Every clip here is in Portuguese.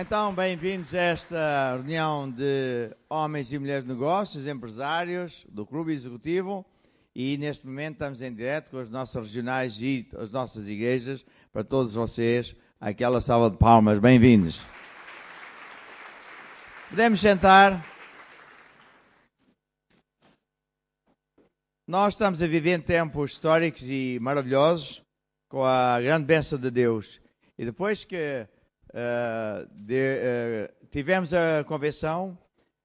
Então, bem-vindos a esta reunião de homens e mulheres de negócios, empresários do Clube Executivo, e neste momento estamos em direto com as nossas regionais e as nossas igrejas. Para todos vocês, aquela salva de palmas, bem-vindos. Podemos sentar. Nós estamos a viver em tempos históricos e maravilhosos com a grande bênção de Deus. E depois que tivemos a convenção,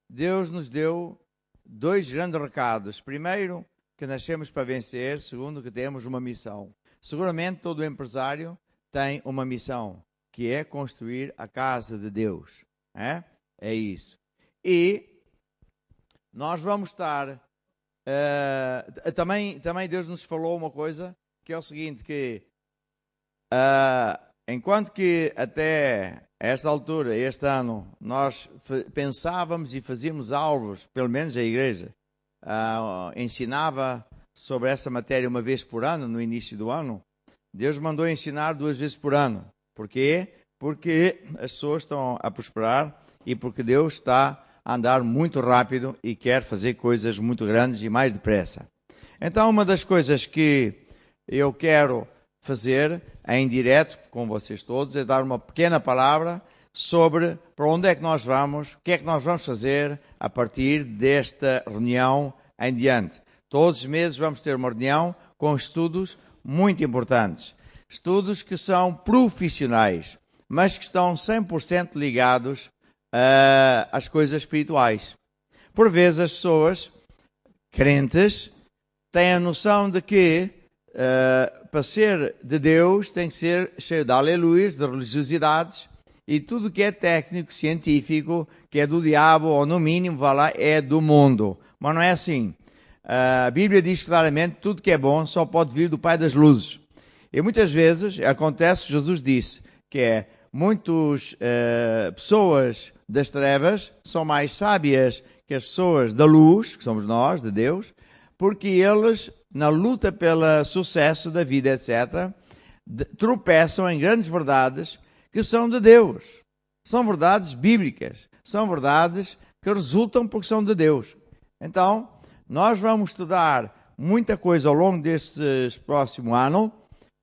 Deus nos deu dois grandes recados. Primeiro, que nascemos para vencer. Segundo, que temos uma missão. Seguramente todo empresário tem uma missão, que é construir a casa de Deus. É isso. E nós vamos estar... também Deus nos falou uma coisa, que é o seguinte, que enquanto que até esta altura, este ano, nós pensávamos e fazíamos alvos, pelo menos a igreja, ensinava sobre essa matéria uma vez por ano, no início do ano. Deus mandou ensinar 2 vezes por ano. Porquê? Porque as pessoas estão a prosperar e porque Deus está a andar muito rápido e quer fazer coisas muito grandes e mais depressa. Então, uma das coisas que eu quero fazer em direto com vocês todos é dar uma pequena palavra sobre para onde é que nós vamos, o que é que nós vamos fazer a partir desta reunião em diante. Todos os meses vamos ter uma reunião com estudos muito importantes. Estudos que são profissionais, mas que estão 100% ligados às coisas espirituais. Por vezes as pessoas crentes têm a noção de que para ser de Deus tem que ser cheio de aleluias, de religiosidades, e tudo que é técnico, científico, que é do diabo, ou no mínimo, vá lá, é do mundo. Mas não é assim. A Bíblia diz claramente que tudo que é bom só pode vir do Pai das Luzes. E muitas vezes acontece, Jesus disse, que muitas pessoas das trevas são mais sábias que as pessoas da luz, que somos nós, de Deus, porque eles, na luta pelo sucesso da vida, etc., tropeçam em grandes verdades que são de Deus. São verdades bíblicas, são verdades que resultam porque são de Deus. Então, nós vamos estudar muita coisa ao longo deste próximo ano,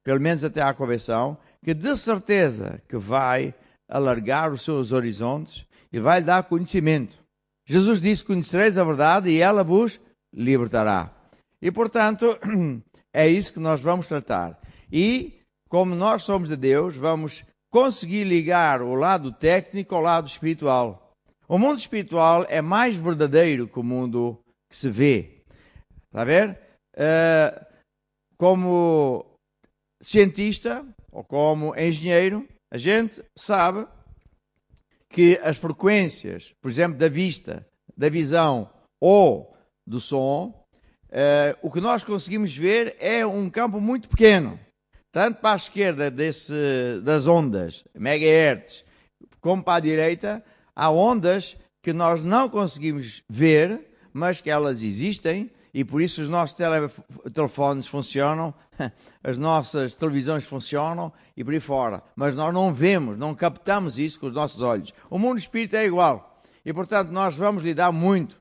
pelo menos até à convenção, que de certeza que vai alargar os seus horizontes e vai lhe dar conhecimento. Jesus disse: conhecereis a verdade e ela vos libertará. E, portanto, é isso que nós vamos tratar. E, como nós somos de Deus, vamos conseguir ligar o lado técnico ao lado espiritual. O mundo espiritual é mais verdadeiro que o mundo que se vê. Está a ver? Como cientista ou como engenheiro, a gente sabe que as frequências, por exemplo, da vista, da visão ou do som, o que nós conseguimos ver é um campo muito pequeno. Tanto para a esquerda das ondas, megahertz, como para a direita, há ondas que nós não conseguimos ver, mas que elas existem, e por isso os nossos telefones funcionam, as nossas televisões funcionam e por aí fora. Mas nós não vemos, não captamos isso com os nossos olhos. O mundo do espírito é igual. E, portanto, nós vamos lidar muito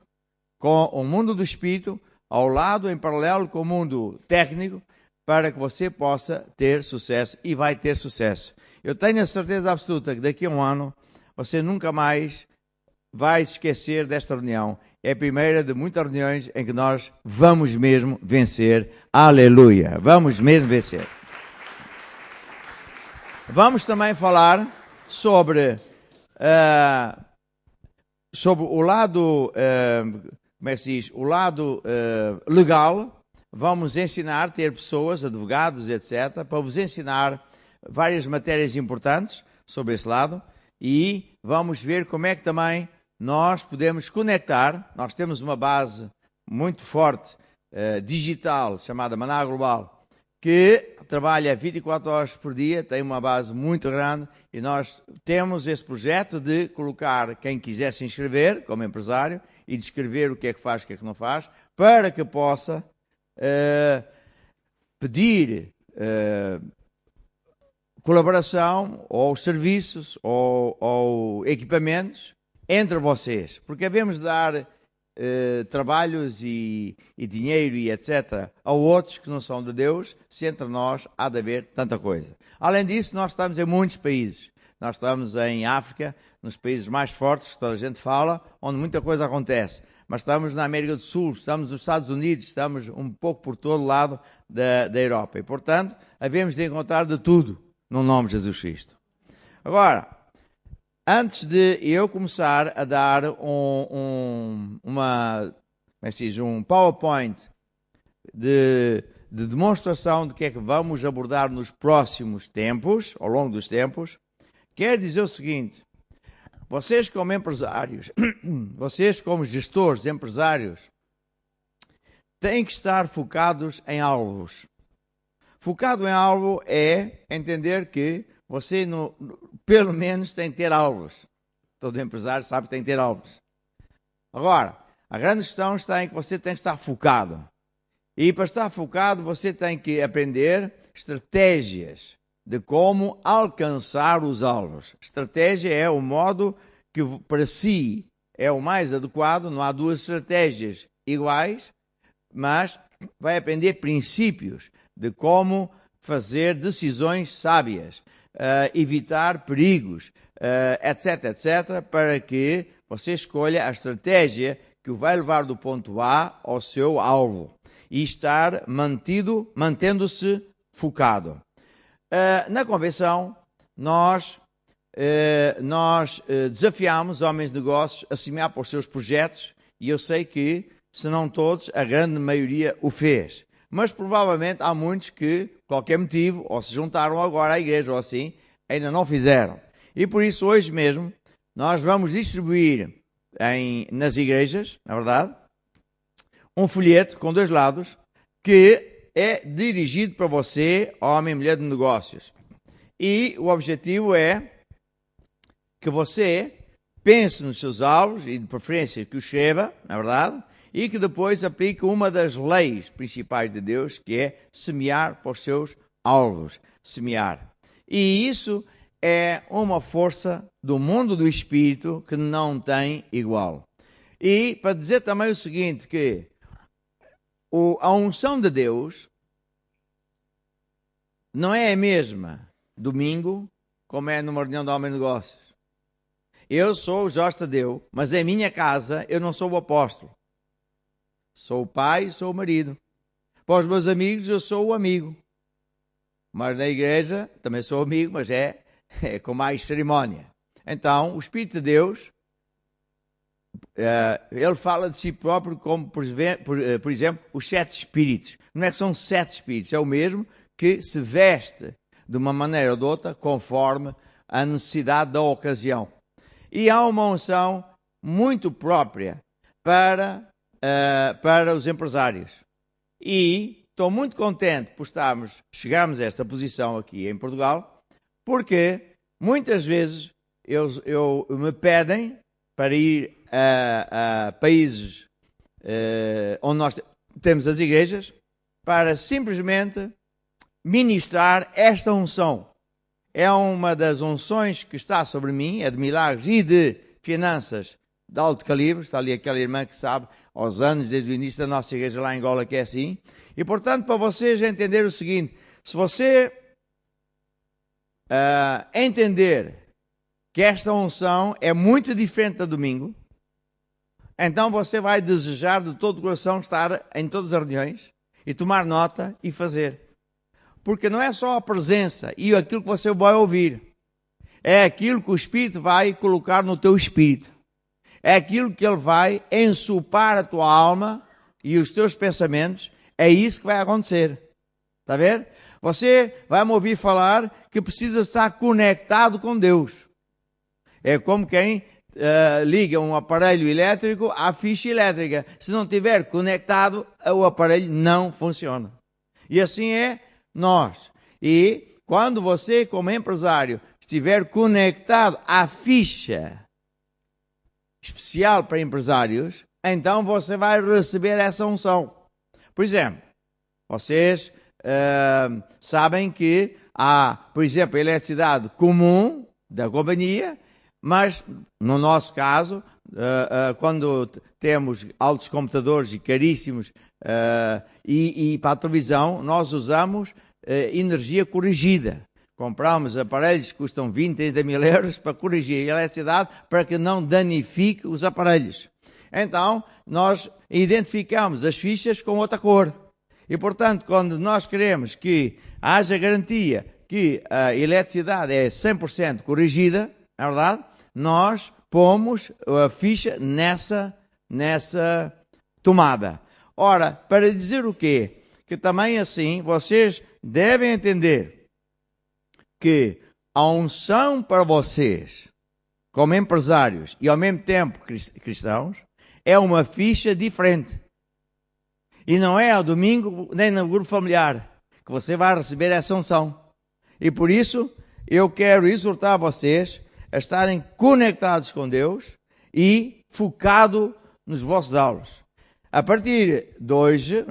com o mundo do espírito, ao lado, em paralelo com o mundo técnico, para que você possa ter sucesso, e vai ter sucesso. Eu tenho a certeza absoluta que daqui a um ano você nunca mais vai se esquecer desta reunião. É a primeira de muitas reuniões em que nós vamos mesmo vencer. Aleluia! Vamos mesmo vencer. Vamos também falar sobre o lado, como é que se diz? O lado legal. Vamos ensinar, ter pessoas, advogados, etc., para vos ensinar várias matérias importantes sobre esse lado, e vamos ver como é que também nós podemos conectar. Nós temos uma base muito forte, digital, chamada Maná Global, que trabalha 24 horas por dia, tem uma base muito grande, e nós temos esse projeto de colocar quem quiser se inscrever, como empresário, e descrever o que é que faz, o que é que não faz, para que possa pedir colaboração, ou serviços, ou equipamentos entre vocês. Porque devemos dar trabalhos e dinheiro e etc. a outros que não são de Deus, se entre nós há de haver tanta coisa. Além disso, nós estamos em muitos países. Nós estamos em África, nos países mais fortes, que toda a gente fala, onde muita coisa acontece. Mas estamos na América do Sul, estamos nos Estados Unidos, estamos um pouco por todo lado da Europa. E, portanto, havemos de encontrar de tudo no nome de Jesus Cristo. Agora, antes de eu começar a dar um PowerPoint de demonstração de que é que vamos abordar nos próximos tempos, ao longo dos tempos, quero dizer o seguinte: vocês como empresários, vocês como gestores, empresários, têm que estar focados em alvos. Focado em alvo é entender que você, pelo menos, tem que ter alvos. Todo empresário sabe que tem que ter alvos. Agora, a grande questão está em que você tem que estar focado. E para estar focado, você tem que aprender estratégias de como alcançar os alvos. Estratégia é o modo que para si é o mais adequado. Não há duas estratégias iguais, mas vai aprender princípios de como fazer decisões sábias, evitar perigos, etc, etc, para que você escolha a estratégia que o vai levar do ponto A ao seu alvo e estar mantendo-se focado. Na convenção, nós desafiamos homens de negócios a semear por seus projetos, e eu sei que, se não todos, a grande maioria o fez. Mas provavelmente há muitos que, por qualquer motivo, ou se juntaram agora à igreja ou assim, ainda não fizeram. E por isso, hoje mesmo, nós vamos distribuir nas igrejas, na verdade, um folheto com 2 lados, que é dirigido para você, homem e mulher de negócios. E o objetivo é que você pense nos seus alvos, e de preferência que o escreva, na verdade, e que depois aplique uma das leis principais de Deus, que é semear para os seus alvos. Semear. E isso é uma força do mundo do Espírito que não tem igual. E para dizer também o seguinte, que a unção de Deus não é a mesma domingo como é numa reunião de homem de negócios. Eu sou o Jorge Tadeu, mas em minha casa eu não sou o apóstolo. Sou o pai, sou o marido. Para os meus amigos eu sou o amigo. Mas na igreja também sou amigo, mas é com mais cerimónia. Então, o Espírito de Deus, ele fala de si próprio como, por exemplo, os 7 espíritos. Não é que são 7 espíritos, é o mesmo que se veste de uma maneira ou de outra conforme a necessidade da ocasião. E há uma unção muito própria para os empresários. E estou muito contente por chegarmos a esta posição aqui em Portugal, porque muitas vezes me pedem para ir a países onde nós temos as igrejas, para simplesmente ministrar esta unção. É uma das unções que está sobre mim, é de milagres e de finanças de alto calibre. Está ali aquela irmã que sabe, aos anos, desde o início da nossa igreja lá em Angola, que é assim. E, portanto, para vocês entenderem o seguinte, se você entender que esta unção é muito diferente da domingo, então você vai desejar de todo o coração estar em todas as reuniões e tomar nota e fazer. Porque não é só a presença e aquilo que você vai ouvir. É aquilo que o Espírito vai colocar no teu espírito. É aquilo que ele vai ensopar a tua alma e os teus pensamentos. É isso que vai acontecer. Está a ver? Você vai me ouvir falar que precisa estar conectado com Deus. É como quem liga um aparelho elétrico à ficha elétrica. Se não estiver conectado, o aparelho não funciona. E assim é nós. E quando você, como empresário, estiver conectado à ficha especial para empresários, então você vai receber essa unção. Por exemplo, vocês sabem que há, por exemplo, a eletricidade comum da companhia, mas, no nosso caso, quando temos altos computadores e caríssimos e para a televisão, nós usamos energia corrigida. Compramos aparelhos que custam 20, 30 mil euros para corrigir a eletricidade para que não danifique os aparelhos. Então, nós identificamos as fichas com outra cor. E, portanto, quando nós queremos que haja garantia que a eletricidade é 100% corrigida, é verdade? Nós pomos a ficha nessa tomada. Ora, para dizer o quê? Que também assim, vocês devem entender que a unção para vocês, como empresários e ao mesmo tempo cristãos, é uma ficha diferente. E não é ao domingo, nem no grupo familiar, que você vai receber essa unção. E por isso, eu quero exortar vocês a estarem conectados com Deus e focado nos vossos alvos. A partir de hoje,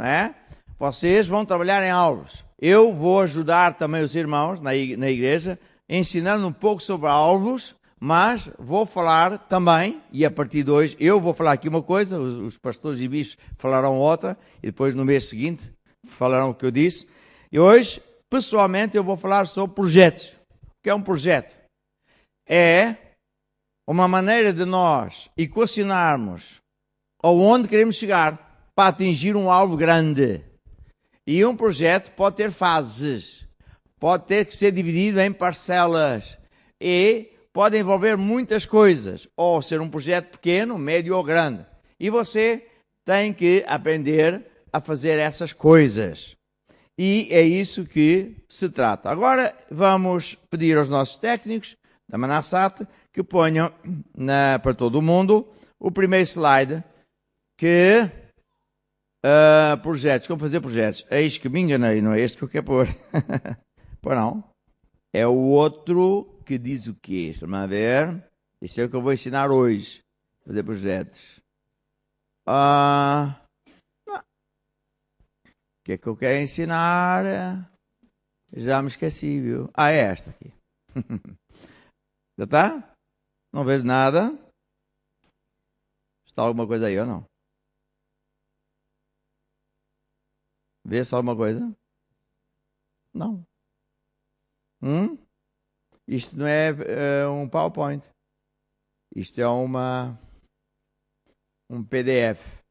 vocês vão trabalhar em alvos. Eu vou ajudar também os irmãos na igreja, ensinando um pouco sobre alvos, mas vou falar também, e a partir de hoje, eu vou falar aqui uma coisa, os pastores e bispos falarão outra, e depois no mês seguinte falarão o que eu disse. E hoje, pessoalmente, eu vou falar sobre projetos. O que é um projeto? É uma maneira de nós equacionarmos aonde queremos chegar para atingir um alvo grande. E um projeto pode ter fases, pode ter que ser dividido em parcelas e pode envolver muitas coisas, ou ser um projeto pequeno, médio ou grande. E você tem que aprender a fazer essas coisas. E é isso que se trata. Agora vamos pedir aos nossos técnicos da Manassat que ponham para todo o mundo o primeiro slide que... projetos, como fazer projetos. Eis que me enganei, não é este que eu quero pôr. Pois não. É o outro que diz o quê? Estão a ver? Isso é o que eu vou ensinar hoje. Fazer projetos. O que é que eu quero ensinar? Já me esqueci, viu? É esta aqui. Já está? Não vejo nada. Está alguma coisa aí ou não? Vê só uma coisa? Não. Isto não é um PowerPoint. Isto é um PDF.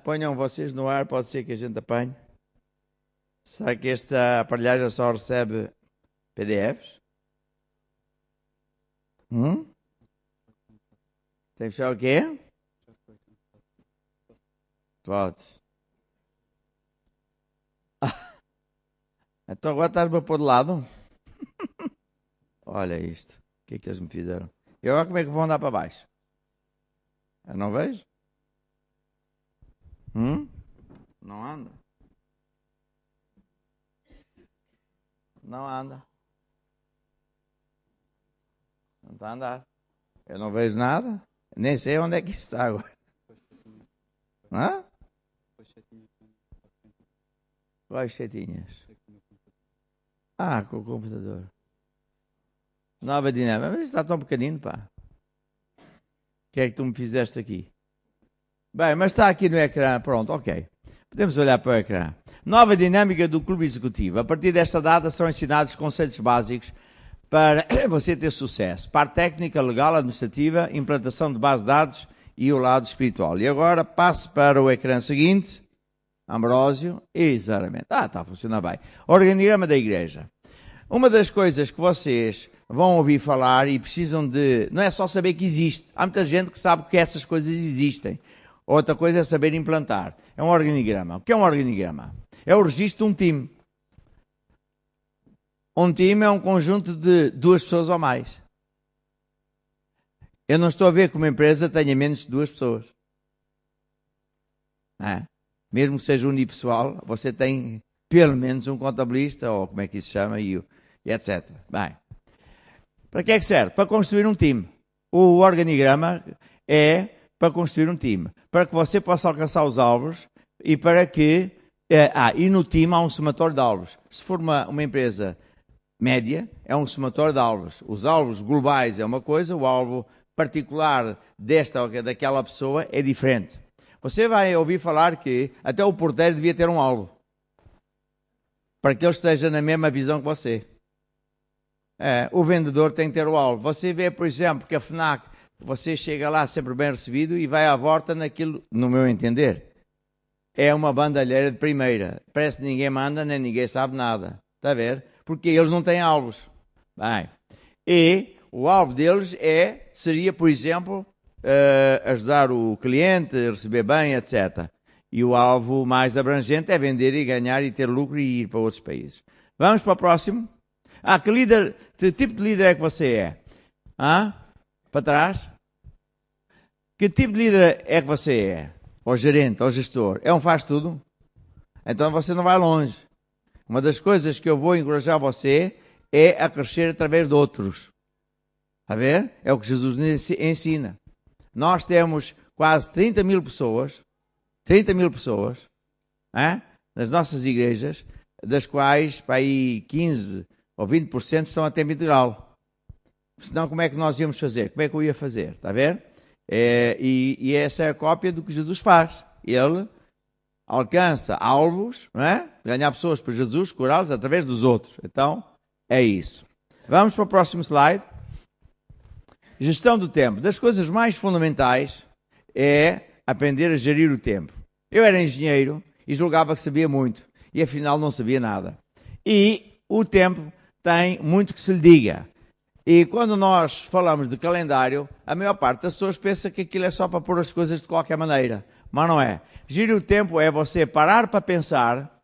Ponham vocês no ar, pode ser que a gente apanhe. Será que esta aparelhagem só recebe PDFs? Tem que fechar o quê? Pode. Então agora estás-me a pôr de lado? Olha isto. O que é que eles me fizeram? E agora como é que vão andar para baixo? Eu não vejo? Não anda? Não anda. Não está a andar. Eu não vejo nada. Nem sei onde é que está agora. Quais setinhas? Com o computador. Nova dinâmica. Mas está tão pequenino, pá. O que é que tu me fizeste aqui? Bem, mas está aqui no ecrã. Pronto, ok. Podemos olhar para o ecrã. Nova dinâmica do Clube Executivo. A partir desta data serão ensinados conceitos básicos para você ter sucesso. Parte técnica, legal, administrativa, implantação de base de dados e o lado espiritual. E agora passe para o ecrã seguinte. Ambrósio, exatamente. Está a funcionar bem. Organigrama da igreja. Uma das coisas que vocês vão ouvir falar e precisam de... Não é só saber que existe. Há muita gente que sabe que essas coisas existem. Outra coisa é saber implantar. É um organigrama. O que é um organigrama? É o registro de um time. Um time é um conjunto de 2 pessoas ou mais. Eu não estou a ver que uma empresa tenha menos de 2 pessoas. Mesmo que seja unipessoal, você tem pelo menos um contabilista, ou como é que isso se chama, e etc. Bem, para que é que serve? Para construir um time. O organigrama é para construir um time. Para que você possa alcançar os alvos e para que E no time há um somatório de alvos. Se for uma empresa média, é um somatório de alvos. Os alvos globais é uma coisa, o alvo particular desta ou daquela pessoa é diferente. Você vai ouvir falar que até o porteiro devia ter um alvo, para que ele esteja na mesma visão que você. O vendedor tem que ter o alvo. Você vê, por exemplo, que a FNAC, você chega lá sempre bem recebido e vai à volta naquilo, no meu entender, é uma bandalheira de primeira. Parece que ninguém manda, nem ninguém sabe nada. Está a ver? Porque eles não têm alvos. Bem, e o alvo deles seria, por exemplo, ajudar o cliente, receber bem, etc. E o alvo mais abrangente é vender e ganhar e ter lucro e ir para outros países. Vamos para o próximo. Que tipo de líder é que você é? Para trás? Que tipo de líder é que você é? Ou gerente, ou gestor? É um faz tudo? Então você não vai longe. Uma das coisas que eu vou encorajar você é a crescer através de outros. Está a ver? É o que Jesus ensina. Nós temos quase 30 mil pessoas, nas nossas igrejas, das quais para aí 15 ou 20% estão a tempo integral. Senão como é que nós íamos fazer? Como é que eu ia fazer? Está a ver? E essa é a cópia do que Jesus faz. Ele alcança alvos, não é? Ganhar pessoas para Jesus, curá-los através dos outros. Então, é isso. Vamos para o próximo slide. Gestão do tempo. Das coisas mais fundamentais é aprender a gerir o tempo. Eu era engenheiro e julgava que sabia muito. E afinal não sabia nada. E o tempo tem muito que se lhe diga. E quando nós falamos de calendário, a maior parte das pessoas pensa que aquilo é só para pôr as coisas de qualquer maneira. Mas não é. Gerir o tempo é você parar para pensar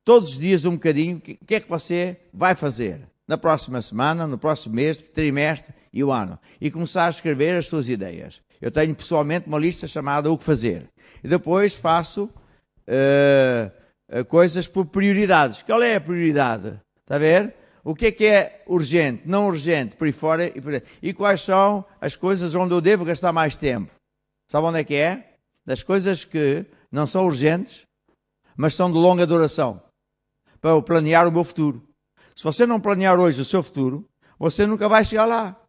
todos os dias um bocadinho o que é que você vai fazer na próxima semana, no próximo mês, trimestre e o ano. E começar a escrever as suas ideias. Eu tenho pessoalmente uma lista chamada O que Fazer. E depois faço coisas por prioridades. Qual é a prioridade? Está a ver? O que é urgente, não urgente, por aí fora e por aí. E quais são as coisas onde eu devo gastar mais tempo? Sabe onde é que é? Das coisas que não são urgentes, mas são de longa duração. Para eu planear o meu futuro. Se você não planear hoje o seu futuro, você nunca vai chegar lá.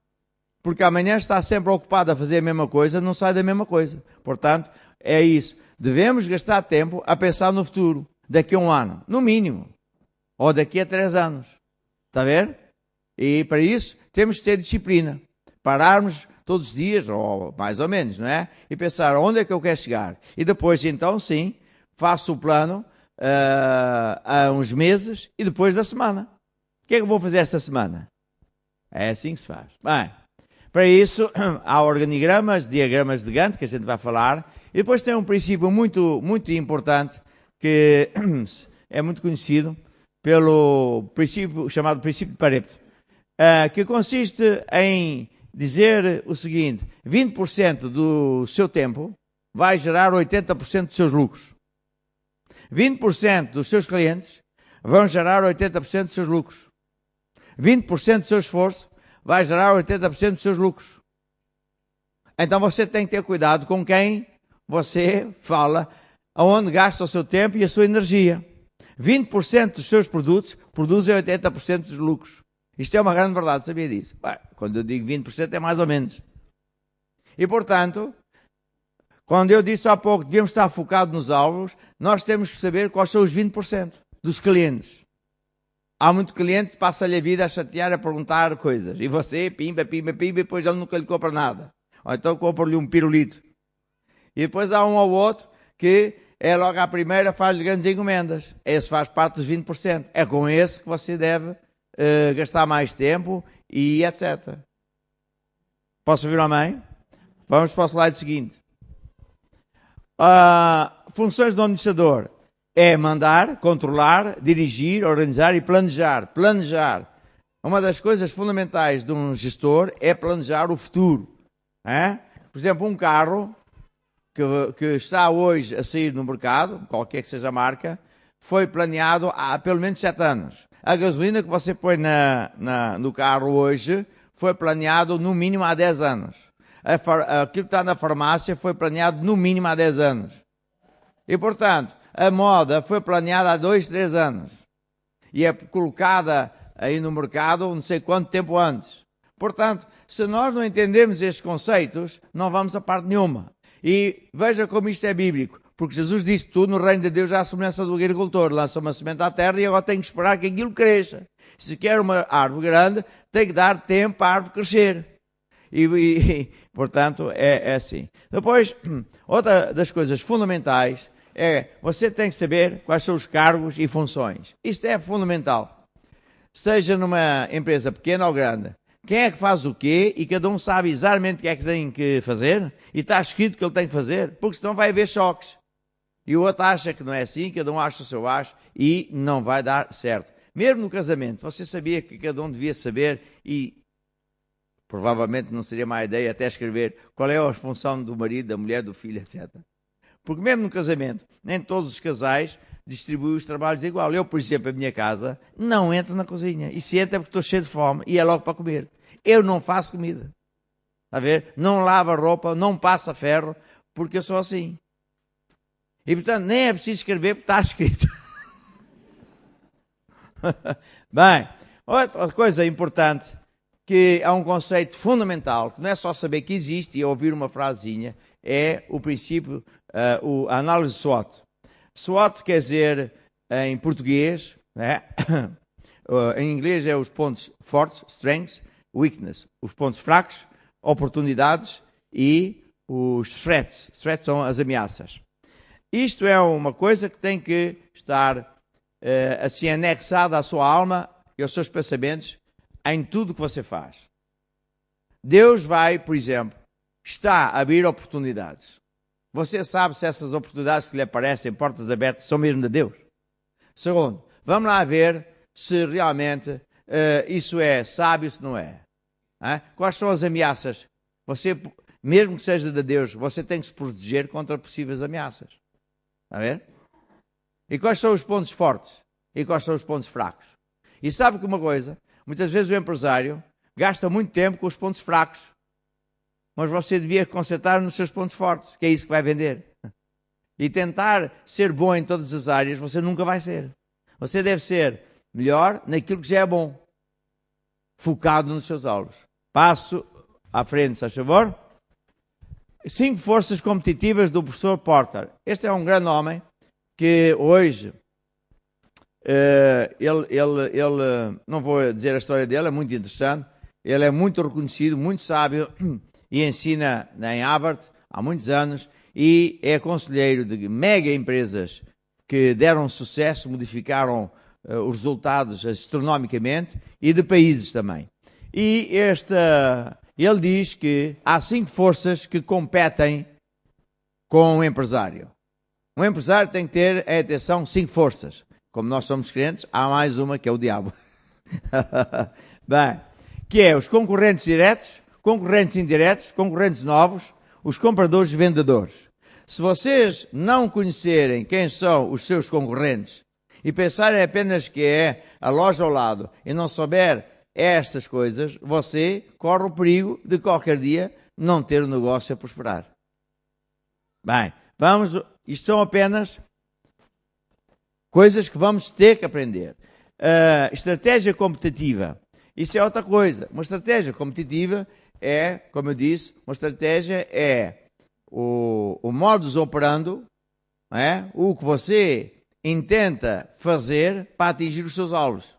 Porque amanhã está sempre ocupado a fazer a mesma coisa, não sai da mesma coisa. Portanto, é isso. Devemos gastar tempo a pensar no futuro. Daqui a um ano, no mínimo. Ou daqui a 3 anos. Está a ver? E para isso temos que ter disciplina. Pararmos todos os dias, ou mais ou menos, não é? E pensar onde é que eu quero chegar. E depois, então, sim, faço o plano há uns meses e depois da semana. O que é que eu vou fazer esta semana? É assim que se faz. Bem, para isso há organigramas, diagramas de Gantt, que a gente vai falar. E depois tem um princípio muito, muito importante, que é muito conhecido, pelo princípio chamado princípio de Pareto, que consiste em dizer o seguinte: 20% do seu tempo vai gerar 80% dos seus lucros. 20% dos seus clientes vão gerar 80% dos seus lucros. 20% do seu esforço vai gerar 80% dos seus lucros. Então você tem que ter cuidado com quem você fala, aonde gasta o seu tempo e a sua energia. 20% dos seus produtos produzem 80% dos lucros. Isto é uma grande verdade, sabia disso? Bem, quando eu digo 20% é mais ou menos. E, portanto, quando eu disse há pouco que devíamos estar focados nos alvos, nós temos que saber quais são os 20% dos clientes. Há muito cliente que passa-lhe a vida a chatear, a perguntar coisas. E você, pimba, pimba, pimba, e depois ele nunca lhe compra nada. Ou então compra-lhe um pirulito. E depois há um ou outro que é logo à primeira, faz-lhe grandes encomendas. Esse faz parte dos 20%. É com esse que você deve gastar mais tempo e etc. Posso ouvir uma mãe? Vamos para o slide seguinte. Funções do administrador é mandar, controlar, dirigir, organizar e planejar. Planejar. Uma das coisas fundamentais de um gestor é planejar o futuro. Por exemplo, um carro que está hoje a sair no mercado, qualquer que seja a marca, foi planeado há pelo menos 7 anos. A gasolina que você põe no carro hoje foi planeado no mínimo há 10 anos. Aquilo que está na farmácia foi planeado no mínimo há 10 anos. E, portanto, a moda foi planeada há 2, 3 anos. E é colocada aí no mercado não sei quanto tempo antes. Portanto, se nós não entendemos estes conceitos, não vamos a parte nenhuma. E veja como isto é bíblico. Porque Jesus disse, tudo no reino de Deus já à semelhança do agricultor. Lança uma semente à terra e agora tem que esperar que aquilo cresça. Se quer uma árvore grande, tem que dar tempo para a árvore crescer. Portanto, é assim. Depois, outra das coisas fundamentais é, você tem que saber quais são os cargos e funções. Isto é fundamental. Seja numa empresa pequena ou grande. Quem é que faz o quê e cada um sabe exatamente o que é que tem que fazer e está escrito que ele tem que fazer, porque senão vai haver choques. E o outro acha que não é assim, cada um acha o seu acho e não vai dar certo. Mesmo no casamento, você sabia que cada um devia saber e provavelmente não seria má ideia até escrever qual é a função do marido, da mulher, do filho, etc. Porque mesmo no casamento, nem todos os casais distribuem os trabalhos igual. Eu, por exemplo, a minha casa, não entro na cozinha. E se entra é porque estou cheio de fome e é logo para comer. Eu não faço comida. Está a ver? Não lavo a roupa, não passo ferro, porque eu sou assim. E, portanto, nem é preciso escrever porque está escrito. Bem, outra coisa importante, que é um conceito fundamental, que não é só saber que existe e ouvir uma frasezinha, é o princípio, a análise SWOT. SWOT quer dizer, em português, né? Em inglês é os pontos fortes, strengths, weakness, os pontos fracos, oportunidades e os threats. Threats são as ameaças. Isto é uma coisa que tem que estar assim anexada à sua alma e aos seus pensamentos em tudo que você faz. Deus vai, por exemplo, está a abrir oportunidades. Você sabe se essas oportunidades que lhe aparecem, portas abertas, são mesmo de Deus? Segundo, vamos lá ver se realmente isso é sábio, se não é. Quais são as ameaças? Você, mesmo que seja de Deus, você tem que se proteger contra possíveis ameaças. Está a ver? E quais são os pontos fortes? E quais são os pontos fracos? E sabe que uma coisa? Muitas vezes o empresário gasta muito tempo com os pontos fracos. Mas você devia concentrar nos seus pontos fortes, que é isso que vai vender. E tentar ser bom em todas as áreas, você nunca vai ser. Você deve ser melhor naquilo que já é bom. Focado nos seus alvos. Passo à frente, se faz favor. 5 forças competitivas do professor Porter. Este é um grande homem que hoje, ele não vou dizer a história dele, é muito interessante. Ele é muito reconhecido, muito sábio e ensina em Harvard há muitos anos e é conselheiro de mega empresas que deram sucesso, modificaram os resultados astronomicamente e de países também. E ele diz que há 5 forças que competem com o empresário. Um empresário tem que ter, atenção, 5 forças. Como nós somos crentes, há mais uma que é o diabo. Bem, que é os concorrentes diretos, concorrentes indiretos, concorrentes novos, os compradores e vendedores. Se vocês não conhecerem quem são os seus concorrentes e pensarem apenas que é a loja ao lado e não souber estas coisas, você corre o perigo de qualquer dia não ter o negócio a prosperar. Bem, isto são apenas coisas que vamos ter que aprender. Estratégia competitiva. Isso é outra coisa. Uma estratégia competitiva é, como eu disse, uma estratégia é o modus operandi, o que você intenta fazer para atingir os seus alvos.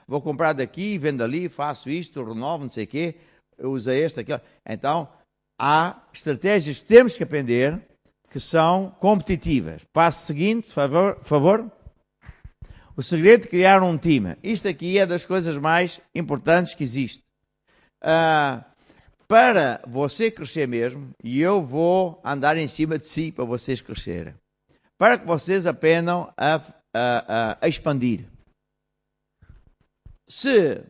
Vou comprar daqui, vendo ali, faço isto, renovo, não sei o quê, uso este, aquilo. Então, há estratégias que temos que aprender que são competitivas. Passo seguinte, favor. O segredo de criar um time. Isto aqui é das coisas mais importantes que existe. Para você crescer mesmo, e eu vou andar em cima de si para vocês crescerem, para que vocês aprendam a expandir. Se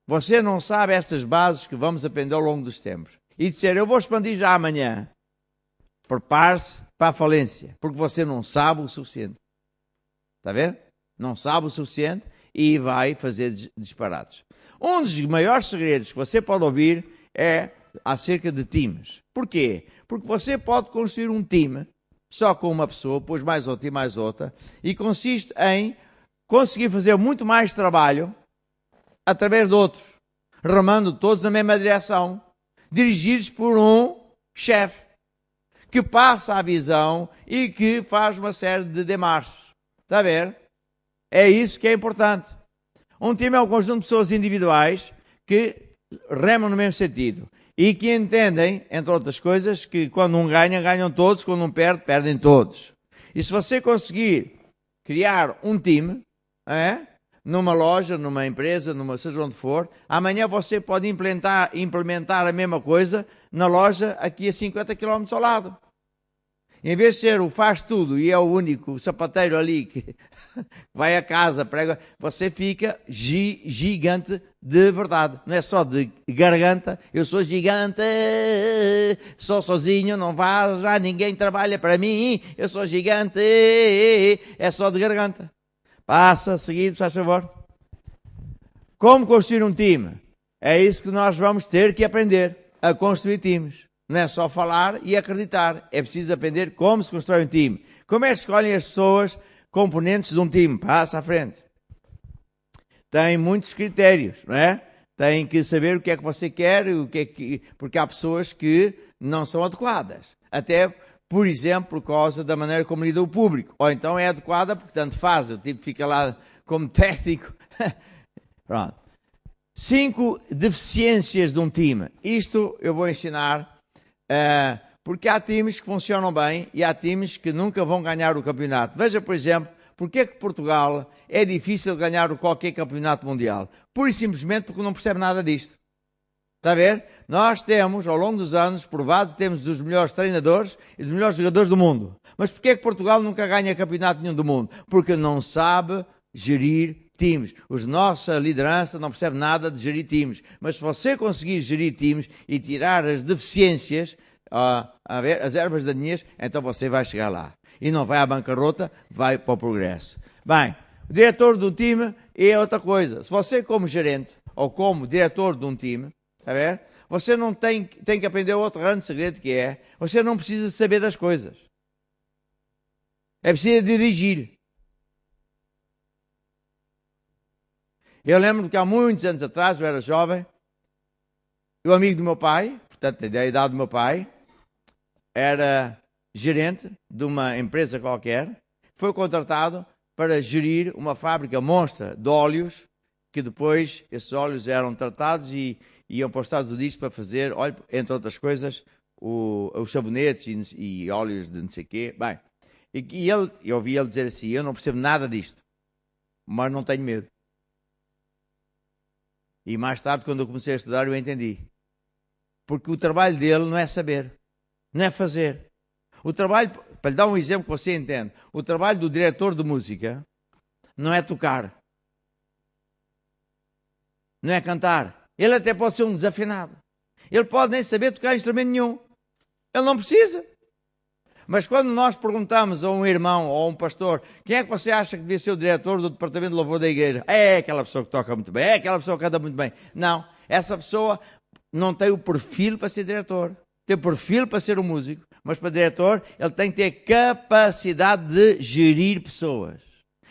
você não sabe estas bases que vamos aprender ao longo dos tempos, e disser, eu vou expandir já amanhã, prepare-se para a falência, porque você não sabe o suficiente. Está a ver? Não sabe o suficiente e vai fazer disparates. Um dos maiores segredos que você pode ouvir é acerca de times. Porquê? Porque você pode construir um time só com uma pessoa, depois mais outra e mais outra, e consiste em conseguir fazer muito mais trabalho através de outros, remando todos na mesma direção, dirigidos por um chefe, que passa a visão e que faz uma série de demarches. Está a ver? É isso que é importante. Um time é um conjunto de pessoas individuais que remam no mesmo sentido e que entendem, entre outras coisas, que quando um ganha, ganham todos, quando um perde, perdem todos. E se você conseguir criar um time, numa loja, numa empresa, seja onde for, amanhã você pode implementar a mesma coisa na loja aqui a 50 km ao lado. Em vez de ser o faz tudo e é o único sapateiro ali que vai a casa, prega, você fica gigante de verdade. Não é só de garganta, eu sou gigante, sou sozinho, não vai já ninguém trabalha para mim, eu sou gigante, é só de garganta. Passa, seguido, faz favor. Como construir um time? É isso que nós vamos ter que aprender, a construir times. Não é só falar e acreditar. É preciso aprender como se constrói um time. Como é que escolhem as pessoas componentes de um time? Passa à frente. Tem muitos critérios, não é? Tem que saber o que é que você quer, porque há pessoas que não são adequadas. Até, por exemplo, por causa da maneira como lida o público. Ou então é adequada porque tanto faz. O tipo fica lá como técnico. Pronto. 5 deficiências de um time. Isto eu vou ensinar. Porque há times que funcionam bem e há times que nunca vão ganhar o campeonato. Veja, por exemplo, porque é que Portugal é difícil ganhar qualquer campeonato mundial? Pura e simplesmente porque não percebe nada disto. Está a ver? Nós temos, ao longo dos anos, provado que temos dos melhores treinadores e dos melhores jogadores do mundo. Mas porque é que Portugal nunca ganha campeonato nenhum do mundo? Porque não sabe gerir times. Nossa liderança não percebe nada de gerir times. Mas se você conseguir gerir times e tirar as deficiências, as ervas daninhas, então você vai chegar lá. E não vai à bancarrota, vai para o progresso. Bem, o diretor do time é outra coisa. Se você como gerente ou como diretor de um time, está a ver? Você não tem que aprender outro grande segredo que é, você não precisa saber das coisas. É preciso dirigir. Eu lembro que há muitos anos atrás, eu era jovem, o amigo do meu pai, portanto, da idade do meu pai, era gerente de uma empresa qualquer, foi contratado para gerir uma fábrica monstra de óleos, que depois esses óleos eram tratados e iam para os Estados Unidos para fazer, entre outras coisas, os sabonetes e óleos de não sei o quê. Bem, eu ouvi ele dizer assim, eu não percebo nada disto, mas não tenho medo. E mais tarde, quando eu comecei a estudar, eu entendi. Porque o trabalho dele não é saber, não é fazer. O trabalho, para lhe dar um exemplo que você entende, o trabalho do diretor de música não é tocar, não é cantar. Ele até pode ser um desafinado. Ele pode nem saber tocar instrumento nenhum. Ele não precisa. Mas quando nós perguntamos a um irmão ou a um pastor, quem é que você acha que devia ser o diretor do departamento de louvor da igreja? É aquela pessoa que toca muito bem, é aquela pessoa que canta muito bem. Não, essa pessoa não tem o perfil para ser diretor. Tem o perfil para ser um músico, mas para diretor ele tem que ter capacidade de gerir pessoas,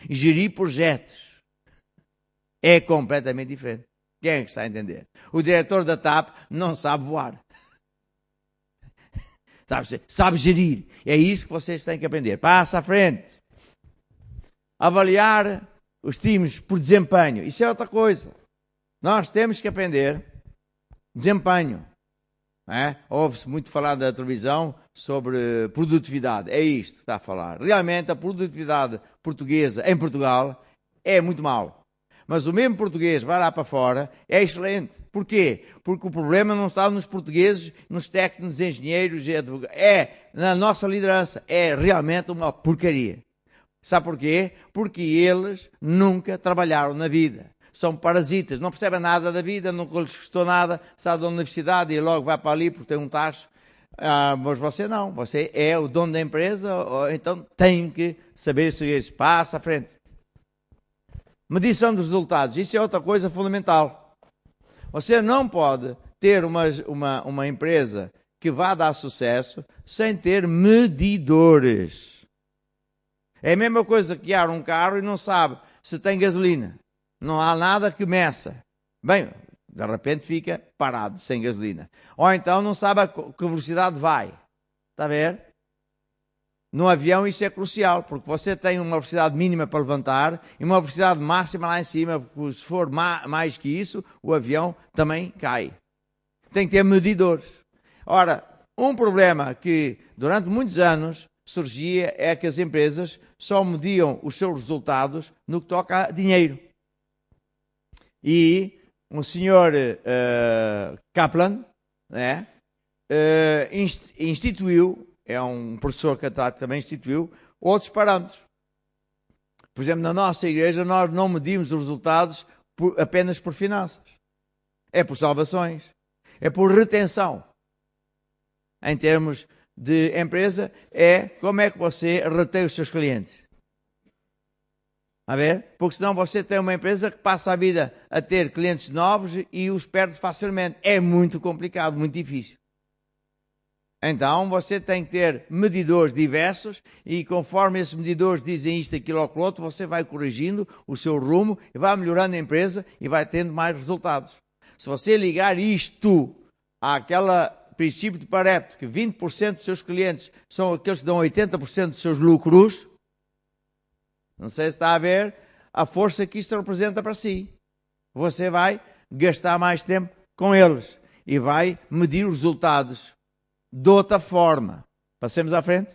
gerir projetos. É completamente diferente. Quem é que está a entender? O diretor da TAP não sabe voar. Sabe gerir. É isso que vocês têm que aprender. Passa à frente. Avaliar os times por desempenho. Isso é outra coisa. Nós temos que aprender desempenho. Ouve-se muito falar da televisão sobre produtividade. É isto que está a falar. Realmente a produtividade portuguesa em Portugal é muito mal. Mas o mesmo português vai lá para fora, é excelente. Porquê? Porque o problema não está nos portugueses, nos técnicos, engenheiros e advogados. É na nossa liderança. É realmente uma porcaria. Sabe porquê? Porque eles nunca trabalharam na vida. São parasitas, não percebem nada da vida, nunca lhes custou nada, sai da universidade e logo vai para ali porque tem um tacho. Mas você não, você é o dono da empresa, então tem que saber seguir esse passo à frente. Medição dos resultados, isso é outra coisa fundamental. Você não pode ter uma empresa que vá dar sucesso sem ter medidores. É a mesma coisa que guiar um carro e não sabe se tem gasolina. Não há nada que meça. Bem, de repente fica parado, sem gasolina. Ou então não sabe a que velocidade vai. Está a ver? No avião isso é crucial, porque você tem uma velocidade mínima para levantar e uma velocidade máxima lá em cima, porque se for mais que isso, o avião também cai. Tem que ter medidores. Ora, um problema que durante muitos anos surgia é que as empresas só mediam os seus resultados no que toca a dinheiro. E o senhor Kaplan, né, instituiu, é um professor católico que também instituiu, outros parâmetros. Por exemplo, na nossa igreja nós não medimos os resultados apenas por finanças. É por salvações. É por retenção. Em termos de empresa, é como é que você retém os seus clientes. A ver? Porque senão você tem uma empresa que passa a vida a ter clientes novos e os perde facilmente. É muito complicado, muito difícil. Então você tem que ter medidores diversos e conforme esses medidores dizem isto, aquilo ou aquilo outro, você vai corrigindo o seu rumo e vai melhorando a empresa e vai tendo mais resultados. Se você ligar isto àquele princípio de Pareto, que 20% dos seus clientes são aqueles que dão 80% dos seus lucros, não sei se está a ver a força que isto representa para si. Você vai gastar mais tempo com eles e vai medir os resultados de outra forma. Passemos à frente.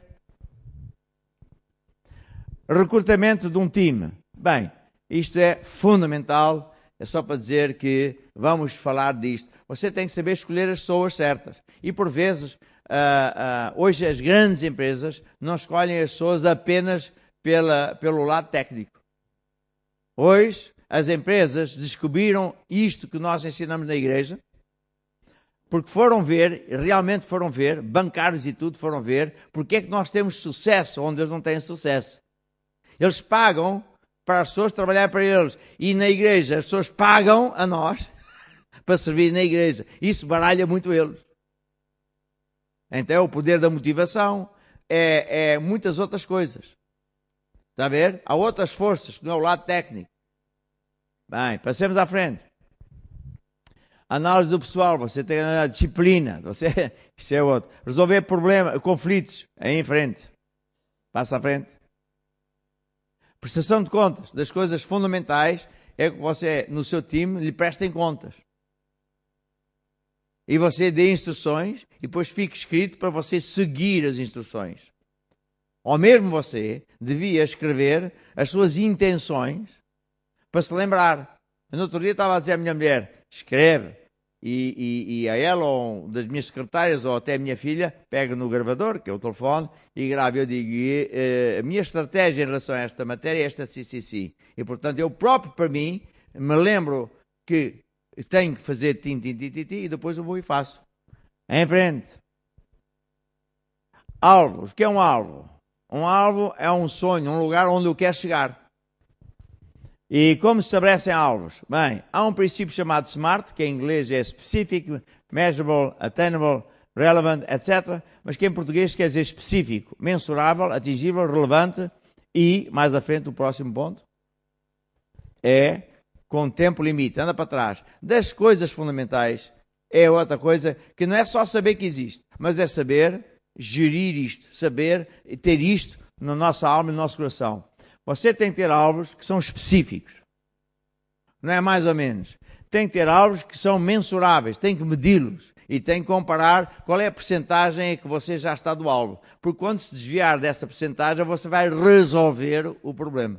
Recrutamento de um time. Bem, isto é fundamental. É só para dizer que vamos falar disto. Você tem que saber escolher as pessoas certas. E por vezes, hoje as grandes empresas não escolhem as pessoas apenas pelo lado técnico. Hoje as empresas descobriram isto que nós ensinamos na igreja, porque foram ver, realmente foram ver, bancários e tudo foram ver, porque é que nós temos sucesso onde eles não têm sucesso. Eles pagam para as pessoas trabalharem para eles. E na igreja as pessoas pagam a nós para servir na igreja. Isso baralha muito eles. Então é o poder da motivação, é muitas outras coisas. Está a ver? Há outras forças, que não é o lado técnico. Bem, passemos à frente. Análise do pessoal, você tem a disciplina, isso é outro. Resolver problemas, conflitos, aí em frente. Passa à frente. Prestação de contas, das coisas fundamentais, é que você, no seu time, lhe prestem contas. E você dê instruções, e depois fique escrito para você seguir as instruções. Ou mesmo você devia escrever as suas intenções para se lembrar. No outro dia estava a dizer à minha mulher, escreve. E a ela, ou das minhas secretárias, ou até a minha filha, pega no gravador, que é o telefone, e grava. Eu digo, a minha estratégia em relação a esta matéria é esta, sim. E, portanto, eu próprio, para mim, me lembro que tenho que fazer tim, e depois eu vou e faço. Em frente. Alvos. O que é um alvo? Um alvo é um sonho, um lugar onde eu quero chegar. E como se estabelecem alvos? Bem, há um princípio chamado SMART, que em inglês é Specific, Measurable, Attainable, Relevant, etc. Mas que em português quer dizer específico, mensurável, atingível, relevante e, mais à frente, o próximo ponto, é com tempo limite. Anda para trás. Das coisas fundamentais é outra coisa que não é só saber que existe, mas é saber gerir isto, saber ter isto na nossa alma e no nosso coração. Você tem que ter alvos que são específicos. Não é mais ou menos. Tem que ter alvos que são mensuráveis. Tem que medi-los. E tem que comparar qual é a percentagem em que você já está do alvo. Porque quando se desviar dessa percentagem, você vai resolver o problema.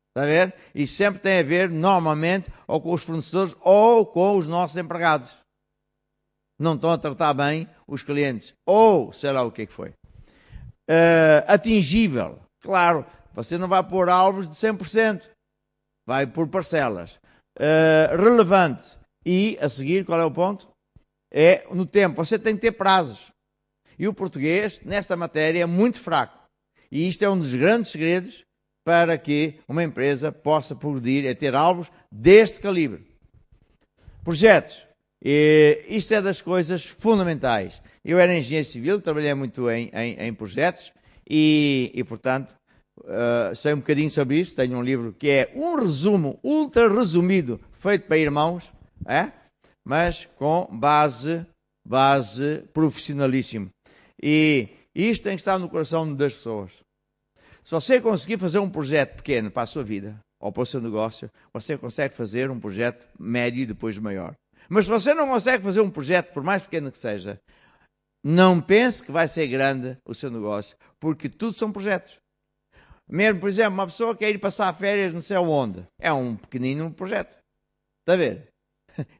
Está a ver? E sempre tem a ver, normalmente, ou com os fornecedores ou com os nossos empregados. Não estão a tratar bem os clientes. Ou, sei lá o que foi. Atingível. Claro. Você não vai pôr alvos de 100%. Vai por parcelas. Relevante. E, a seguir, qual é o ponto? É no tempo. Você tem que ter prazos. E o português, nesta matéria, é muito fraco. E isto é um dos grandes segredos para que uma empresa possa progredir, é ter alvos deste calibre. Projetos. Isto é das coisas fundamentais. Eu era engenheiro civil, trabalhei muito em projetos e portanto, sei um bocadinho sobre isso. Tenho um livro que é um resumo, ultra resumido, feito para irmãos, mas com base profissionalíssimo. E isto tem que estar no coração das pessoas. Se você conseguir fazer um projeto pequeno para a sua vida, ou para o seu negócio, você consegue fazer um projeto médio e depois maior. Mas se você não consegue fazer um projeto, por mais pequeno que seja, não pense que vai ser grande o seu negócio, porque tudo são projetos. Mesmo, por exemplo, uma pessoa quer ir passar férias não sei onde. É um pequenino projeto. Está a ver?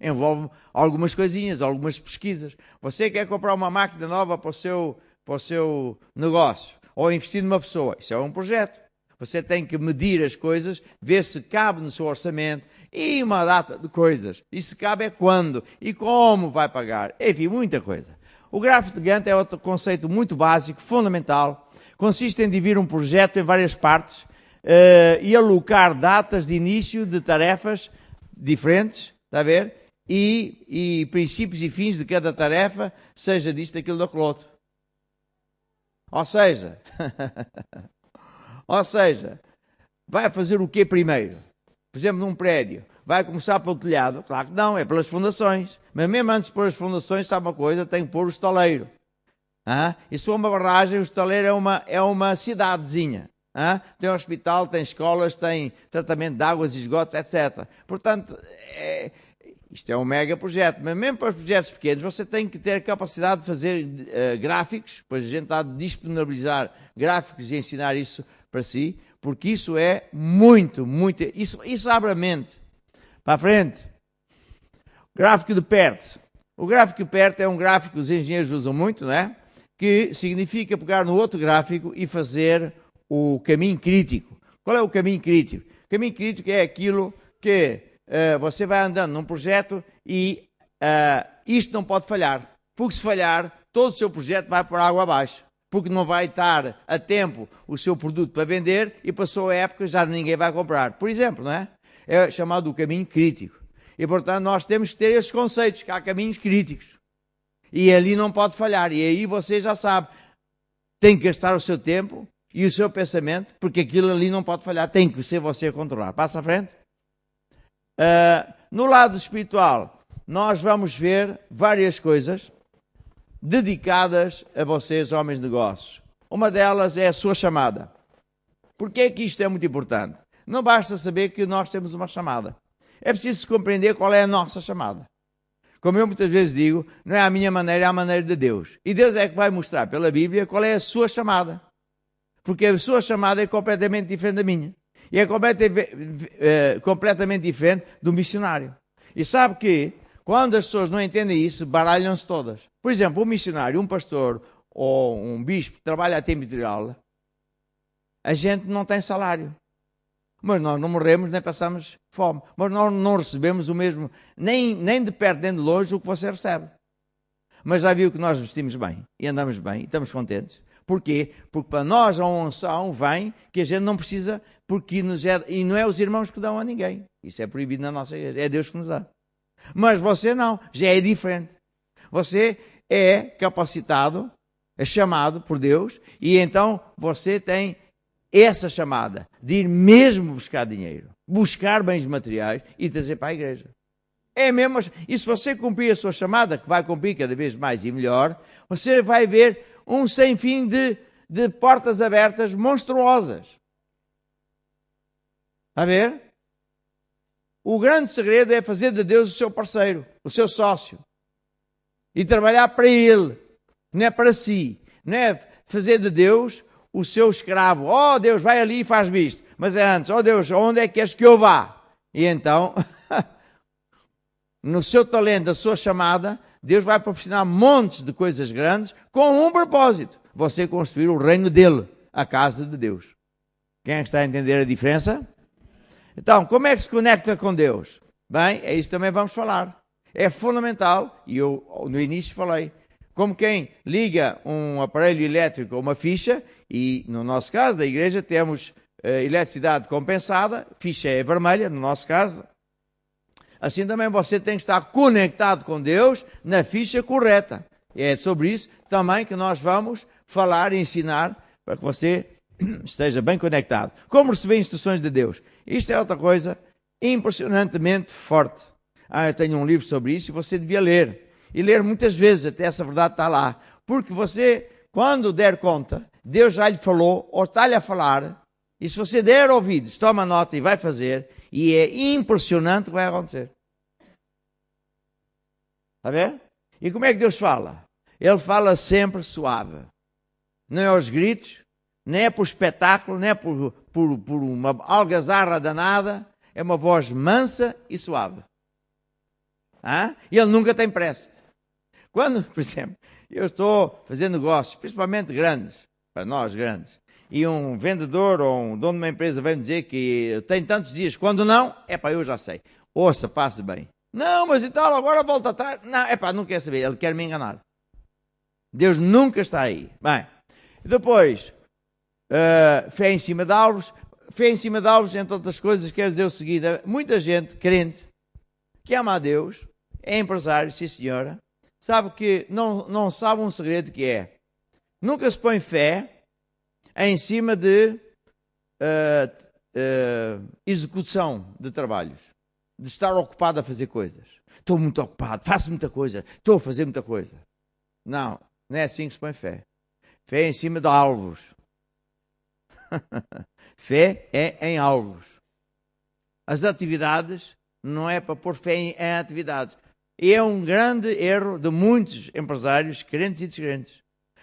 Envolve algumas coisinhas, algumas pesquisas. Você quer comprar uma máquina nova para o seu negócio, ou investir numa pessoa. Isso é um projeto. Você tem que medir as coisas, ver se cabe no seu orçamento, e uma data de coisas. E se cabe é quando, e como vai pagar. Enfim, muita coisa. O gráfico de Gantt é outro conceito muito básico, fundamental. Consiste em dividir um projeto em várias partes e alocar datas de início de tarefas diferentes, está a ver? E princípios e fins de cada tarefa, seja disto, daquilo, daquele outro. Ou seja, vai fazer o quê primeiro? Por exemplo, num prédio, vai começar pelo telhado? Claro que não, é pelas fundações. Mas mesmo antes de pôr as fundações, sabe uma coisa? Tem que pôr o estaleiro. E se for uma barragem, o estaleiro é uma cidadezinha. Tem hospital, tem escolas, tem tratamento de águas e esgotos, etc. Portanto, isto é um mega projeto. Mas mesmo para os projetos pequenos, você tem que ter a capacidade de fazer gráficos, pois a gente está a disponibilizar gráficos e ensinar isso para si, porque isso é muito, isso abre a mente. Para a frente. Gráfico de perto. O gráfico de perto é um gráfico que os engenheiros usam muito, não é? Que significa pegar no outro gráfico e fazer o caminho crítico. Qual é o caminho crítico? O caminho crítico é aquilo que você vai andando num projeto e isto não pode falhar. Porque se falhar, todo o seu projeto vai por água abaixo. Porque não vai estar a tempo o seu produto para vender e passou a época já ninguém vai comprar. Por exemplo, não é? É chamado o caminho crítico. E, portanto, nós temos que ter esses conceitos, que há caminhos críticos. E ali não pode falhar. E aí você já sabe, tem que gastar o seu tempo e o seu pensamento, porque aquilo ali não pode falhar. Tem que ser você a controlar. Passa à frente. No lado espiritual, nós vamos ver várias coisas dedicadas a vocês, homens de negócios. Uma delas é a sua chamada. Porquê é que isto é muito importante? Não basta saber que nós temos uma chamada. É preciso compreender qual é a nossa chamada. Como eu muitas vezes digo, não é a minha maneira, é a maneira de Deus. E Deus é que vai mostrar pela Bíblia qual é a sua chamada. Porque a sua chamada é completamente diferente da minha. E é completamente diferente do missionário. E sabe que, quando as pessoas não entendem isso, baralham-se todas. Por exemplo, um missionário, um pastor ou um bispo que trabalha a tempo integral, a gente não tem salário. Mas nós não morremos nem passamos fome. Mas nós não recebemos o mesmo, nem de perto nem de longe, o que você recebe. Mas já viu que nós vestimos bem e andamos bem e estamos contentes. Porquê? Porque para nós a unção vem que a gente não precisa, porque e não é os irmãos que dão a ninguém. Isso é proibido na nossa igreja. É Deus que nos dá. Mas você não, já é diferente. Você é capacitado, é chamado por Deus, e então você tem essa chamada de ir mesmo buscar dinheiro, buscar bens materiais e trazer para a igreja. É mesmo, e se você cumprir a sua chamada, que vai cumprir cada vez mais e melhor, você vai ver um sem fim de portas abertas monstruosas. Está a ver? O grande segredo é fazer de Deus o seu parceiro, o seu sócio. E trabalhar para Ele, não é para si. Não é fazer de Deus o seu escravo. Oh, Deus, vai ali e faz-me isto. Mas é antes, oh Deus, onde é que queres que eu vá? E então, no seu talento, a sua chamada, Deus vai proporcionar montes de coisas grandes com um propósito. Você construir o reino dele, a casa de Deus. Quem é que está a entender a diferença? Então, como é que se conecta com Deus? Bem, é isso que também vamos falar. É fundamental, e eu no início falei, como quem liga um aparelho elétrico a uma ficha, e no nosso caso, da igreja, temos eletricidade compensada, ficha é vermelha, no nosso caso. Assim também você tem que estar conectado com Deus na ficha correta. E é sobre isso também que nós vamos falar e ensinar para que você esteja bem conectado. Como receber instruções de Deus? Isto é outra coisa impressionantemente forte. Eu tenho um livro sobre isso e você devia ler. E ler muitas vezes, até essa verdade está lá. Porque você, quando der conta, Deus já lhe falou, ou está-lhe a falar, e se você der ouvidos, toma nota e vai fazer, e é impressionante o que vai acontecer. Está a ver? E como é que Deus fala? Ele fala sempre suave. Não é aos gritos, nem é por espetáculo, nem é por uma algazarra danada. É uma voz mansa e suave. E ele nunca tem pressa. Quando, por exemplo, eu estou fazendo negócios, principalmente grandes, para nós grandes, e um vendedor ou um dono de uma empresa vem dizer que tem tantos dias, quando não, eu já sei. Ouça, passe bem. Não, mas e tal, agora volta atrás. Não, não quer saber, ele quer me enganar. Deus nunca está aí. Bem, depois, fé em cima de alvos. Fé em cima de alvos, entre outras coisas, quer dizer o seguinte: muita gente crente que ama a Deus, é empresário, sim senhora, sabe que não sabe um segredo que é: nunca se põe fé em cima de execução de trabalhos, de estar ocupado a fazer coisas. Estou muito ocupado, faço muita coisa, estou a fazer muita coisa. Não é assim que se põe fé. Fé é em cima de alvos. Fé é em alvos. As atividades não é para pôr fé em atividades. E é um grande erro de muitos empresários, crentes e descrentes.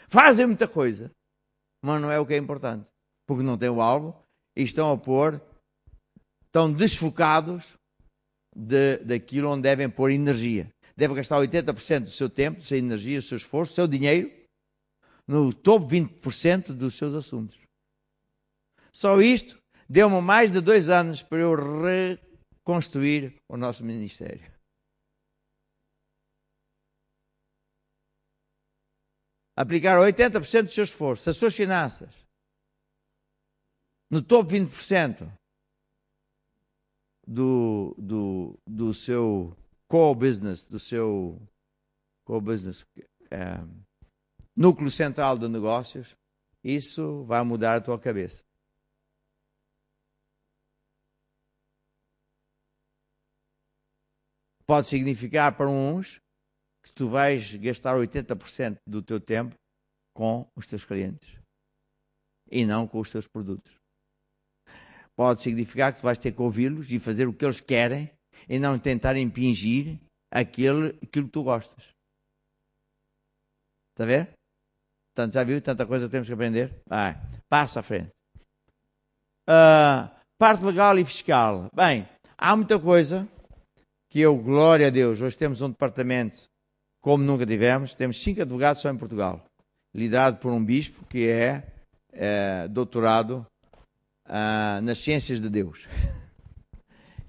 Fazem muita coisa, mas não é o que é importante. Porque não têm o alvo e estão desfocados daquilo onde devem pôr energia. Devem gastar 80% do seu tempo, da sua energia, do seu esforço, do seu dinheiro, no topo 20% dos seus assuntos. Só isto deu-me mais de 2 anos para eu reconstruir o nosso ministério. Aplicar 80% do seu esforço, as suas finanças, no topo 20% do seu co-business, núcleo central de negócios, isso vai mudar a tua cabeça. Pode significar para uns que tu vais gastar 80% do teu tempo com os teus clientes e não com os teus produtos. Pode significar que tu vais ter que ouvi-los e fazer o que eles querem e não tentar impingir aquilo que tu gostas. Está a ver? Portanto, já viu? Tanta coisa que temos que aprender. Vai, passa à frente. Parte legal e fiscal. Bem, há muita coisa que glória a Deus, hoje temos um departamento como nunca tivemos. Temos 5 advogados só em Portugal, liderado por um bispo que é doutorado nas ciências de Deus.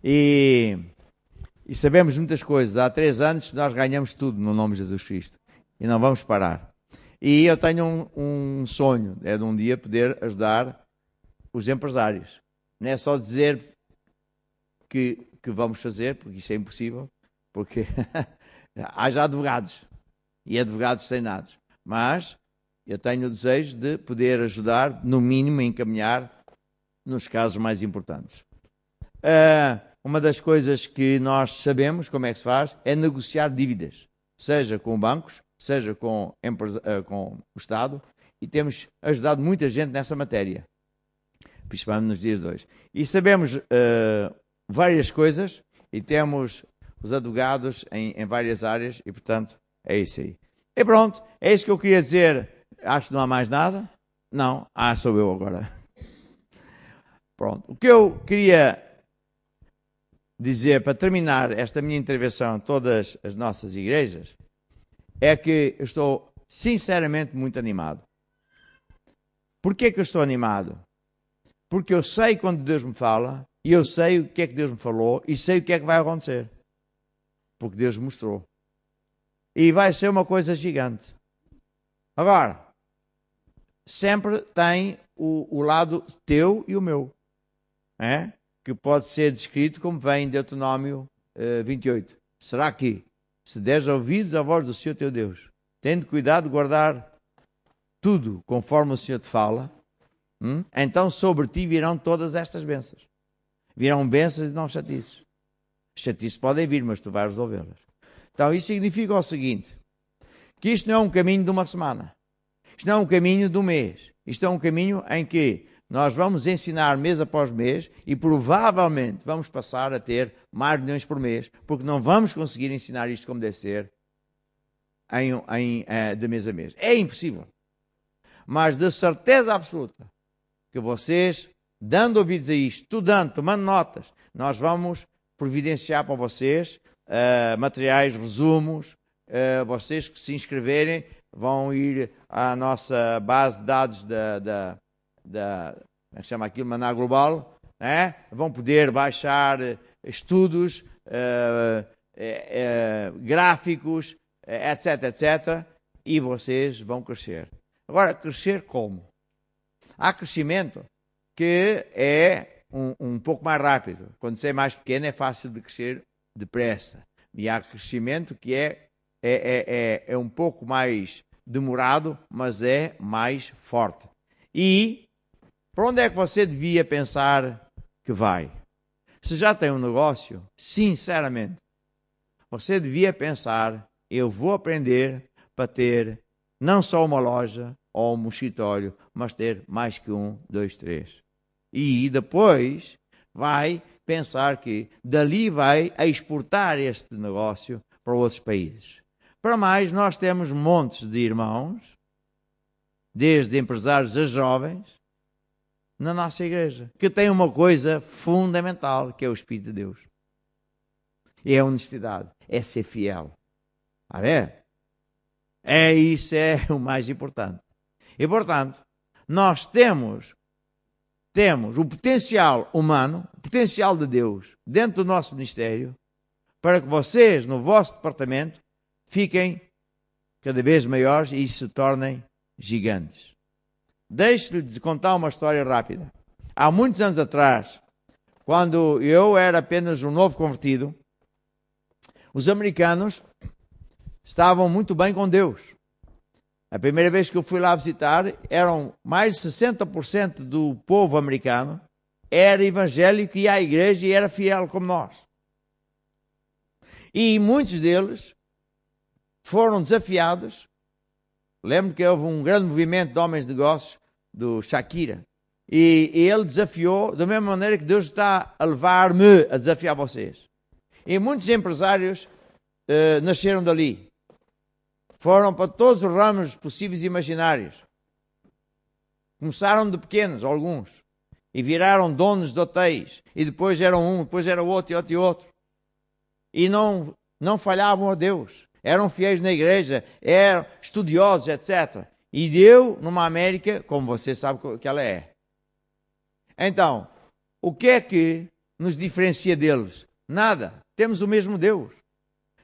E sabemos muitas coisas. Há 3 anos nós ganhamos tudo no nome de Jesus Cristo e não vamos parar. E eu tenho um sonho, é de um dia poder ajudar os empresários. Não é só dizer que vamos fazer, porque isso é impossível, porque há já advogados e advogados treinados. Mas eu tenho o desejo de poder ajudar, no mínimo, a encaminhar nos casos mais importantes. Uma das coisas que nós sabemos como é que se faz é negociar dívidas, seja com bancos, seja com o Estado, e temos ajudado muita gente nessa matéria, principalmente nos dias de hoje. E sabemos várias coisas e temos os advogados em várias áreas e, portanto, é isso aí. E pronto, é isso que eu queria dizer. Acho que não há mais nada. Não, sou eu agora. Pronto, o que eu queria dizer para terminar esta minha intervenção em todas as nossas igrejas é que eu estou sinceramente muito animado. Porquê que eu estou animado? Porque eu sei quando Deus me fala e eu sei o que é que Deus me falou e sei o que é que vai acontecer. Porque Deus me mostrou. E vai ser uma coisa gigante. Agora, sempre tem o lado teu e o meu. Que pode ser descrito como vem em Deuteronômio 28. Será que, se deres ouvidos à voz do Senhor teu Deus, tendo cuidado de guardar tudo conforme o Senhor te fala, então sobre ti virão todas estas bênçãos. Virão bênçãos e não chatices. Chatices podem vir, mas tu vais resolvê-las. Então isso significa o seguinte, que isto não é um caminho de uma semana. Isto não é um caminho de um mês. Isto é um caminho em que nós vamos ensinar mês após mês e provavelmente vamos passar a ter mais reuniões por mês, porque não vamos conseguir ensinar isto como deve ser de mês a mês. É impossível. Mas de certeza absoluta que vocês, dando ouvidos a isto, estudando, tomando notas, nós vamos providenciar para vocês materiais, resumos. Vocês que se inscreverem vão ir à nossa base de dados como é que chama aquilo, Maná Global, né? Vão poder baixar estudos, gráficos, etc, etc, e vocês vão crescer. Agora, crescer como? Há crescimento que é um pouco mais rápido. Quando você é mais pequeno é fácil de crescer depressa. E há crescimento que é um pouco mais demorado, mas é mais forte. E para onde é que você devia pensar que vai? Se já tem um negócio, sinceramente, você devia pensar, eu vou aprender para ter não só uma loja ou um escritório, mas ter mais que 1, 2, 3. E depois vai pensar que dali vai a exportar este negócio para outros países. Para mais, nós temos montes de irmãos, desde empresários a jovens, na nossa igreja, que tem uma coisa fundamental, que é o Espírito de Deus. E é a honestidade, é ser fiel. Está a ver? Isso é o mais importante. E, portanto, nós temos o potencial humano, o potencial de Deus, dentro do nosso ministério, para que vocês, no vosso departamento, fiquem cada vez maiores e se tornem gigantes. Deixe-lhe contar uma história rápida. Há muitos anos atrás, quando eu era apenas um novo convertido, os americanos estavam muito bem com Deus. A primeira vez que eu fui lá visitar, eram mais de 60% do povo americano era evangélico, ia à igreja e era fiel como nós. E muitos deles foram desafiados. Lembro que houve um grande movimento de homens de negócios, do Shakira, e ele desafiou, da mesma maneira que Deus está a levar-me a desafiar vocês. E muitos empresários nasceram dali. Foram para todos os ramos possíveis e imaginários. Começaram de pequenos, alguns, e viraram donos de hotéis, e depois eram depois era outro e outro e outro. E não falhavam a Deus. Eram fiéis na igreja, eram estudiosos, etc. E deu numa América, como você sabe que ela é. Então, o que é que nos diferencia deles? Nada. Temos o mesmo Deus.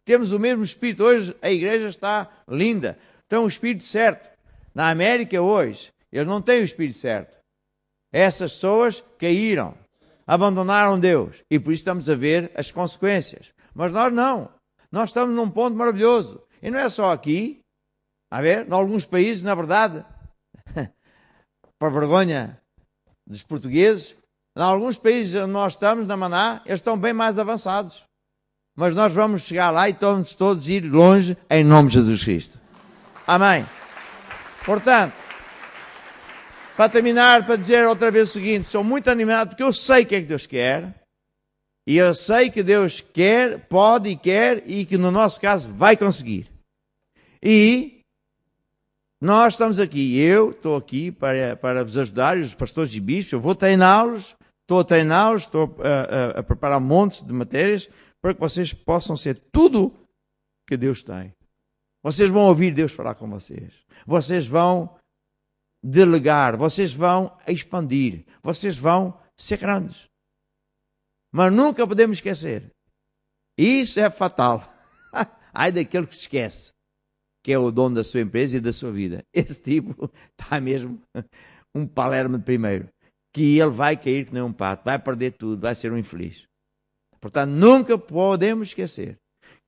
Temos o mesmo Espírito. Hoje a igreja está linda. Tem o Espírito certo. Na América hoje, eles não têm o Espírito certo. Essas pessoas caíram, abandonaram Deus. E por isso estamos a ver as consequências. Mas nós não. Nós estamos num ponto maravilhoso. E não é só aqui. A ver, em alguns países, na verdade, para vergonha dos portugueses, em alguns países onde nós estamos, na Maná, eles estão bem mais avançados. Mas nós vamos chegar lá e vamos todos ir longe em nome de Jesus Cristo. Amém. Portanto, para terminar, para dizer outra vez o seguinte, sou muito animado porque eu sei o que é que Deus quer. E eu sei que Deus quer, pode e quer, e que no nosso caso vai conseguir. E nós estamos aqui, eu estou aqui para vos ajudar, os pastores e bispos, eu vou treiná-los, estou a treiná-los, estou a preparar montes de matérias para que vocês possam ser tudo que Deus tem. Vocês vão ouvir Deus falar com vocês. Vocês vão delegar, vocês vão expandir, vocês vão ser grandes. Mas nunca podemos esquecer. Isso é fatal. Ai daquele que se esquece, que é o dono da sua empresa e da sua vida. Esse tipo está mesmo um Palermo de primeiro. Que ele vai cair que nem um pato, vai perder tudo, vai ser um infeliz. Portanto, nunca podemos esquecer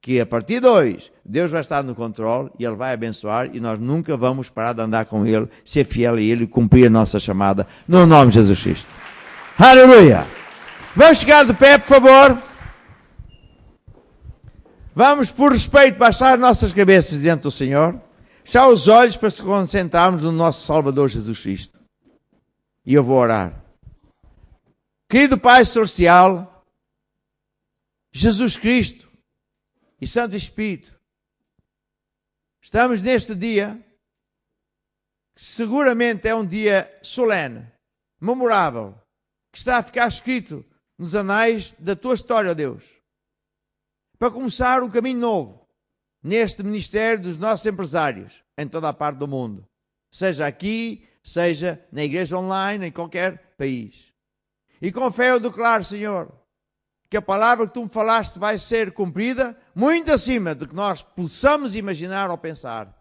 que a partir de hoje, Deus vai estar no controle e Ele vai abençoar e nós nunca vamos parar de andar com Ele, ser fiel a Ele e cumprir a nossa chamada, no nome de Jesus Cristo. Aleluia! Vamos chegar de pé, por favor. Vamos, por respeito, baixar nossas cabeças diante do Senhor, fechar os olhos para se concentrarmos no nosso Salvador Jesus Cristo. E eu vou orar. Querido Pai Celestial, Jesus Cristo e Santo Espírito, estamos neste dia, que seguramente é um dia solene, memorável, que está a ficar escrito nos anais da Tua história, ó Deus, para começar um caminho novo neste ministério dos nossos empresários em toda a parte do mundo, seja aqui, seja na igreja online, em qualquer país. E com fé eu declaro, Senhor, que a palavra que Tu me falaste vai ser cumprida muito acima do que nós possamos imaginar ou pensar.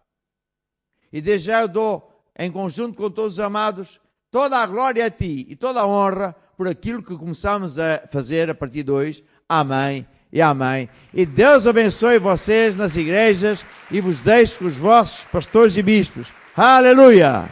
E desde já eu dou, em conjunto com todos os amados, toda a glória a Ti e toda a honra por aquilo que começamos a fazer a partir de hoje. Amém e amém. E Deus abençoe vocês nas igrejas e vos deixe com os vossos pastores e bispos. Aleluia!